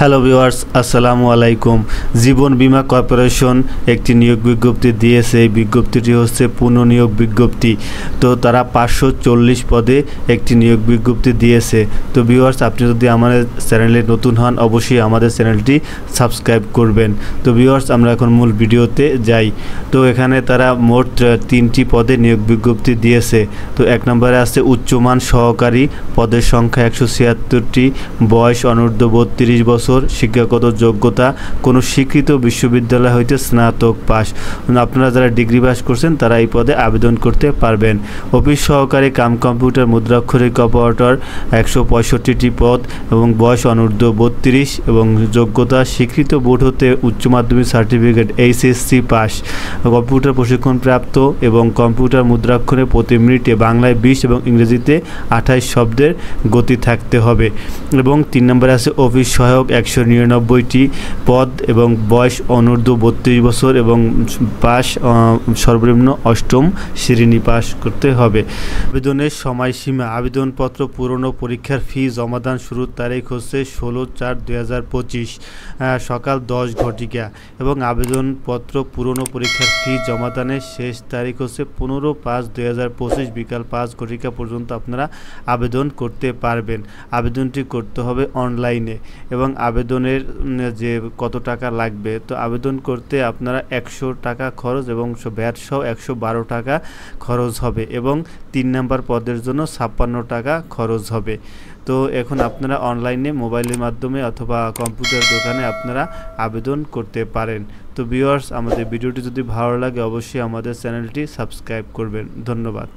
Hello viewers, আসসালামু আলাইকুম। জীবন বীমা কর্পোরেশন একটি নিয়োগ বিজ্ঞপ্তি দিয়েছে। এই বিজ্ঞপ্তিটি হচ্ছে পুনঃনিয়োগ বিজ্ঞপ্তি। তো তারা 540 পদে একটি নিয়োগ বিজ্ঞপ্তি দিয়েছে। তো ভিউয়ার্স, আপনি যদি আমাদের চ্যানেলে নতুন হন অবশ্যই আমাদের চ্যানেলটি সাবস্ক্রাইব করবেন। তো ভিউয়ার্স, আমরা এখন মূল ভিডিওতে যাই। তো এখানে তারা মোট 3টি পদে নিয়োগ বিজ্ঞপ্তি দিয়েছে। তো 1 নম্বরে আছে উচ্চমান সহকারী, পদের সংখ্যা 176টি, বয়স অনূর্ধ্ব 32 বছর, শিক্ষাগত যোগ্যতা কোনো স্বীকৃত বিশ্ববিদ্যালয় হইতে স্নাতক পাস। আপনারা যারা ডিগ্রি পাস করছেন তারা এই পদে আবেদন করতে পারবেন। অফিস সহকারী কাম কম্পিউটার মুদ্রাক্ষরিক অপারেটর 165টি পদ এবং বয়স অনূর্ধ্ব 32 এবং যোগ্যতা স্বীকৃত বোর্ড হতে উচ্চ মাধ্যমিক সার্টিফিকেট HSC পাস, কম্পিউটার প্রশিক্ষণ প্রাপ্ত এবং কম্পিউটার মুদ্রাক্ষরে প্রতি মিনিটে বাংলায় 20 এবং ইংরেজিতে 28 শব্দের গতি থাকতে হবে। এবং 3 নম্বরে আছে অফিস সহায়ক 199টি পদ এবং বয়স অনূর্ধ্ব 32 বছর এবং পাস সর্বনিম্ন 8ম শ্রেণী পাস করতে হবে। আবেদনের সময়সীমা, আবেদনপত্র পূরণ ও পরীক্ষার ফি জমাদান শুরুর তারিখ হচ্ছে 16/4/2025 সকাল 10 ঘটিকা এবং আবেদনপত্র পূরণ ও পরীক্ষার ফি জমাদানের শেষ তারিখ হচ্ছে 15/5/2025 বিকাল 5 ঘটিকা পর্যন্ত আপনারা আবেদন করতে পারবেন। আবেদনটি করতে হবে অনলাইনে এবং আবেদনের যে কত টাকা লাগবে, তো আবেদন করতে আপনারা 100 টাকা খরচ এবং ভ্যাট সহ 112 টাকা খরচ হবে এবং 3 নম্বর পদের জন্য 56 টাকা খরচ হবে। তো এখন আপনারা অনলাইনে মোবাইলের মাধ্যমে অথবা কম্পিউটার দোকানে আপনারা আবেদন করতে পারেন। তো ভিউয়ার্স, আমাদের ভিডিওটি যদি ভালো লাগে অবশ্যই আমাদের চ্যানেলটি সাবস্ক্রাইব করবেন। ধন্যবাদ।